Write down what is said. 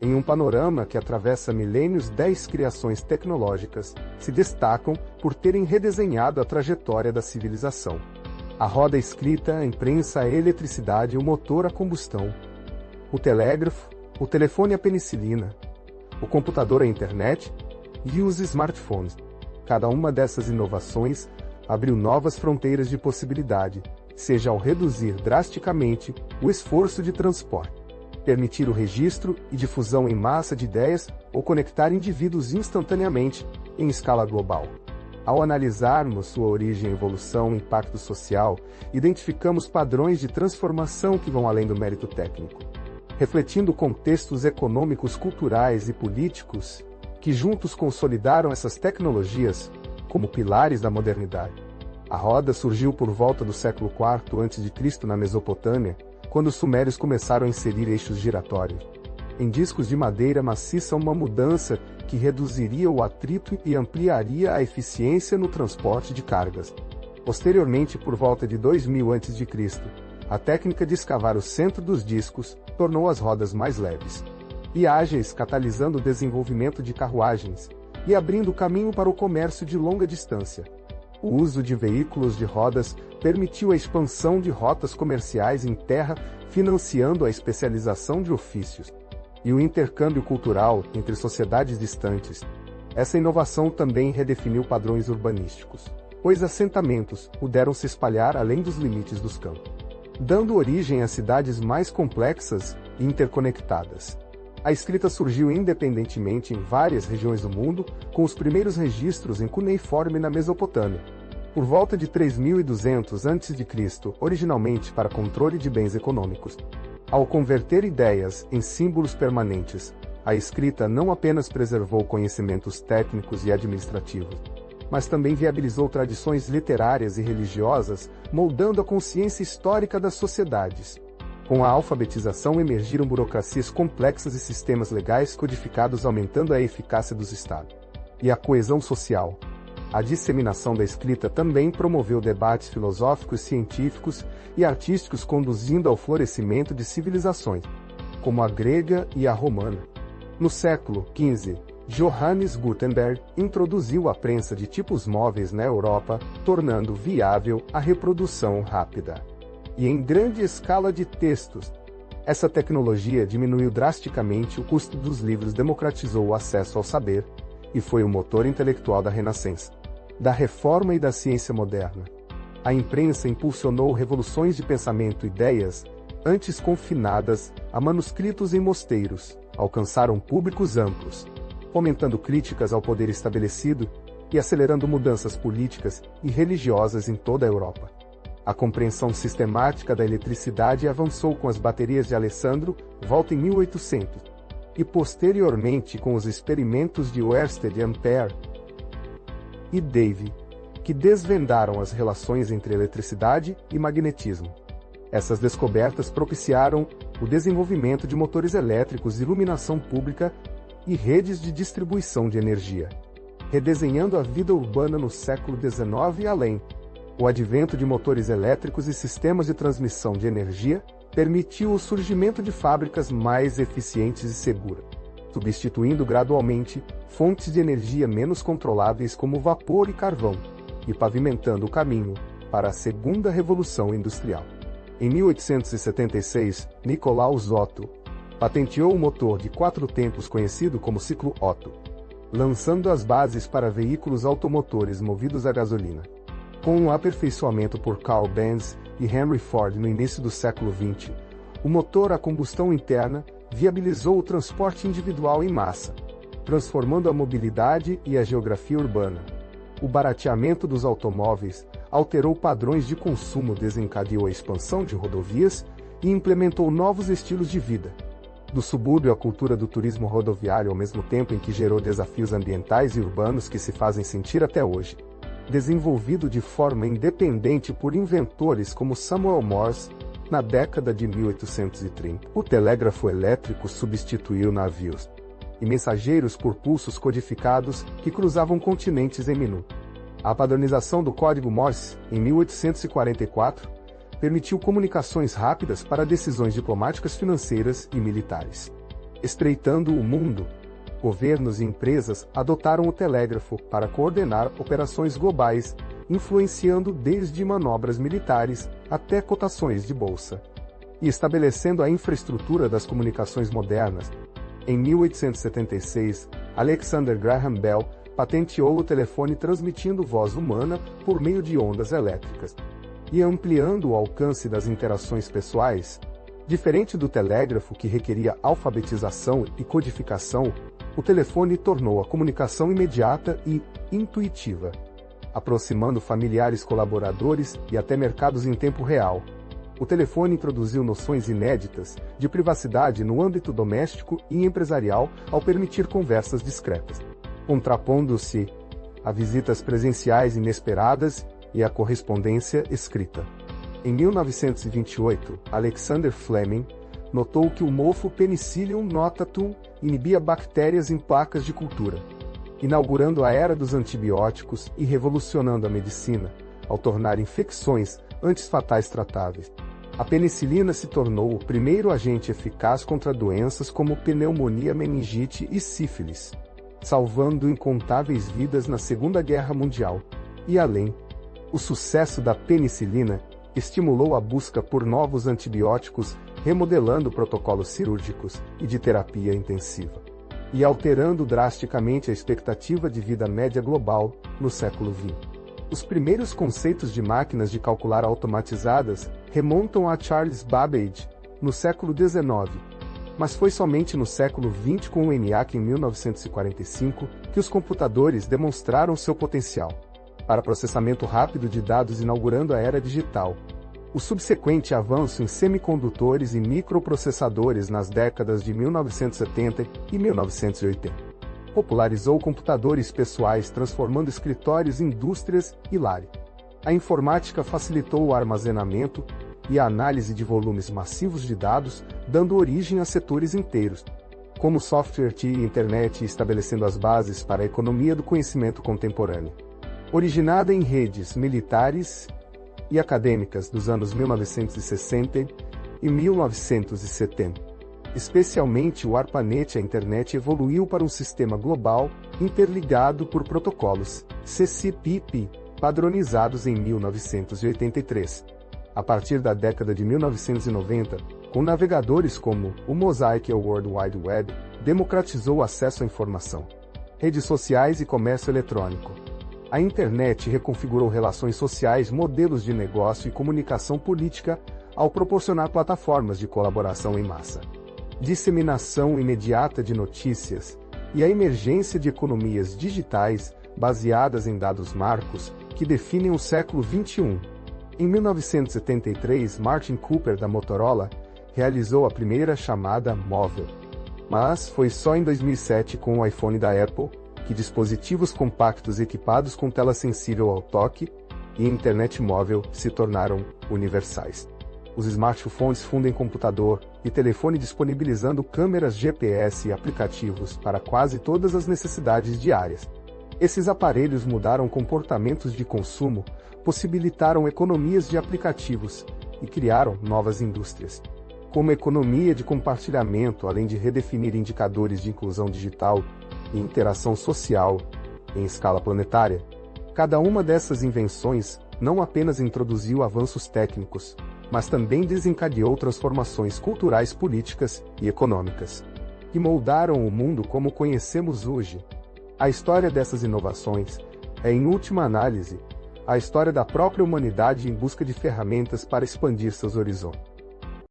Em um panorama que atravessa milênios, 10 criações tecnológicas se destacam por terem redesenhado a trajetória da civilização. A roda escrita, a imprensa, a eletricidade, o motor a combustão, o telégrafo, o telefone a penicilina, o computador a internet e os smartphones. Cada uma dessas inovações abriu novas fronteiras de possibilidade, seja ao reduzir drasticamente o esforço de transporte, permitir o registro e difusão em massa de ideias ou conectar indivíduos instantaneamente em escala global. Ao analisarmos sua origem, evolução e impacto social, identificamos padrões de transformação que vão além do mérito técnico, refletindo contextos econômicos, culturais e políticos que juntos consolidaram essas tecnologias como pilares da modernidade. A roda surgiu por volta do século IV a.C. na Mesopotâmia, quando os sumérios começaram a inserir eixos giratórios em discos de madeira maciça, uma mudança que reduziria o atrito e ampliaria a eficiência no transporte de cargas. Posteriormente, por volta de 2000 a.C., a técnica de escavar o centro dos discos tornou as rodas mais leves e ágeis, catalisando o desenvolvimento de carruagens e abrindo caminho para o comércio de longa distância. O uso de veículos de rodas permitiu a expansão de rotas comerciais em terra, financiando a especialização de ofícios e o intercâmbio cultural entre sociedades distantes. Essa inovação também redefiniu padrões urbanísticos, pois assentamentos puderam se espalhar além dos limites dos campos, dando origem a cidades mais complexas e interconectadas. A escrita surgiu independentemente em várias regiões do mundo, com os primeiros registros em cuneiforme na Mesopotâmia, por volta de 3200 a.C., originalmente para controle de bens econômicos. Ao converter ideias em símbolos permanentes, a escrita não apenas preservou conhecimentos técnicos e administrativos, mas também viabilizou tradições literárias e religiosas, moldando a consciência histórica das sociedades. Com a alfabetização emergiram burocracias complexas e sistemas legais codificados, aumentando a eficácia dos estados e a coesão social. A disseminação da escrita também promoveu debates filosóficos, científicos e artísticos, conduzindo ao florescimento de civilizações, como a grega e a romana. No século XV, Johannes Gutenberg introduziu a prensa de tipos móveis na Europa, tornando viável a reprodução rápida e em grande escala de textos. Essa tecnologia diminuiu drasticamente o custo dos livros, democratizou o acesso ao saber e foi o motor intelectual da Renascença, da Reforma e da ciência moderna. A imprensa impulsionou revoluções de pensamento, ideias, antes confinadas a manuscritos em mosteiros, alcançaram públicos amplos, fomentando críticas ao poder estabelecido e acelerando mudanças políticas e religiosas em toda a Europa. A compreensão sistemática da eletricidade avançou com as baterias de Alessandro Volta em 1800, e posteriormente com os experimentos de Oersted, Ampère e Davy, que desvendaram as relações entre eletricidade e magnetismo. Essas descobertas propiciaram o desenvolvimento de motores elétricos, iluminação pública e redes de distribuição de energia, redesenhando a vida urbana no século XIX e além. O advento de motores elétricos e sistemas de transmissão de energia permitiu o surgimento de fábricas mais eficientes e seguras, substituindo gradualmente fontes de energia menos controláveis como vapor e carvão, e pavimentando o caminho para a segunda revolução industrial. Em 1876, Nicolaus Otto patenteou o motor de 4 tempos conhecido como ciclo Otto, lançando as bases para veículos automotores movidos a gasolina. Com um aperfeiçoamento por Carl Benz e Henry Ford no início do século XX, o motor a combustão interna viabilizou o transporte individual em massa, transformando a mobilidade e a geografia urbana. O barateamento dos automóveis alterou padrões de consumo, desencadeou a expansão de rodovias e implementou novos estilos de vida. Do subúrbio à cultura do turismo rodoviário, ao mesmo tempo em que gerou desafios ambientais e urbanos que se fazem sentir até hoje. Desenvolvido de forma independente por inventores como Samuel Morse, na década de 1830, o telégrafo elétrico substituiu navios e mensageiros por pulsos codificados que cruzavam continentes em minutos. A padronização do código Morse, em 1844, permitiu comunicações rápidas para decisões diplomáticas, financeiras e militares. Estreitando o mundo, governos e empresas adotaram o telégrafo para coordenar operações globais, influenciando desde manobras militares até cotações de bolsa, e estabelecendo a infraestrutura das comunicações modernas. Em 1876, Alexander Graham Bell patenteou o telefone transmitindo voz humana por meio de ondas elétricas e ampliando o alcance das interações pessoais. Diferente do telégrafo, que requeria alfabetização e codificação, o telefone tornou a comunicação imediata e intuitiva, aproximando familiares, colaboradores e até mercados em tempo real. O telefone introduziu noções inéditas de privacidade no âmbito doméstico e empresarial ao permitir conversas discretas, contrapondo-se a visitas presenciais inesperadas e a correspondência escrita. Em 1928, Alexander Fleming notou que o mofo Penicillium notatum inibia bactérias em placas de cultura, inaugurando a era dos antibióticos e revolucionando a medicina, ao tornar infecções antes fatais tratáveis. A penicilina se tornou o primeiro agente eficaz contra doenças como pneumonia, meningite e sífilis, salvando incontáveis vidas na Segunda Guerra Mundial. E além, o sucesso da penicilina estimulou a busca por novos antibióticos, remodelando protocolos cirúrgicos e de terapia intensiva, e alterando drasticamente a expectativa de vida média global no século XX. Os primeiros conceitos de máquinas de calcular automatizadas remontam a Charles Babbage, no século XIX, mas foi somente no século XX, com o ENIAC em 1945, que os computadores demonstraram seu potencial para processamento rápido de dados, inaugurando a era digital. O subsequente avanço em semicondutores e microprocessadores nas décadas de 1970 e 1980 popularizou computadores pessoais, transformando escritórios em indústrias e lares. A informática facilitou o armazenamento e a análise de volumes massivos de dados, dando origem a setores inteiros, como software e internet, estabelecendo as bases para a economia do conhecimento contemporâneo. Originada em redes militares e acadêmicas dos anos 1960 e 1970. Especialmente o ARPANET, a internet evoluiu para um sistema global, interligado por protocolos TCP/IP, padronizados em 1983. A partir da década de 1990, com navegadores como o Mosaic e o World Wide Web, democratizou o acesso à informação, redes sociais e comércio eletrônico. A internet reconfigurou relações sociais, modelos de negócio e comunicação política ao proporcionar plataformas de colaboração em massa, disseminação imediata de notícias e a emergência de economias digitais baseadas em dados marcos que definem o século XXI. Em 1973, Martin Cooper, da Motorola, realizou a primeira chamada móvel. Mas foi só em 2007, com o iPhone da Apple, que dispositivos compactos equipados com tela sensível ao toque e internet móvel se tornaram universais. Os smartphones fundem computador e telefone, disponibilizando câmeras, GPS e aplicativos para quase todas as necessidades diárias. Esses aparelhos mudaram comportamentos de consumo, possibilitaram economias de aplicativos e criaram novas indústrias, como a economia de compartilhamento, além de redefinir indicadores de inclusão digital e interação social em escala planetária. Cada uma dessas invenções não apenas introduziu avanços técnicos, mas também desencadeou transformações culturais, políticas e econômicas, que moldaram o mundo como conhecemos hoje. A história dessas inovações é, em última análise, a história da própria humanidade em busca de ferramentas para expandir seus horizontes.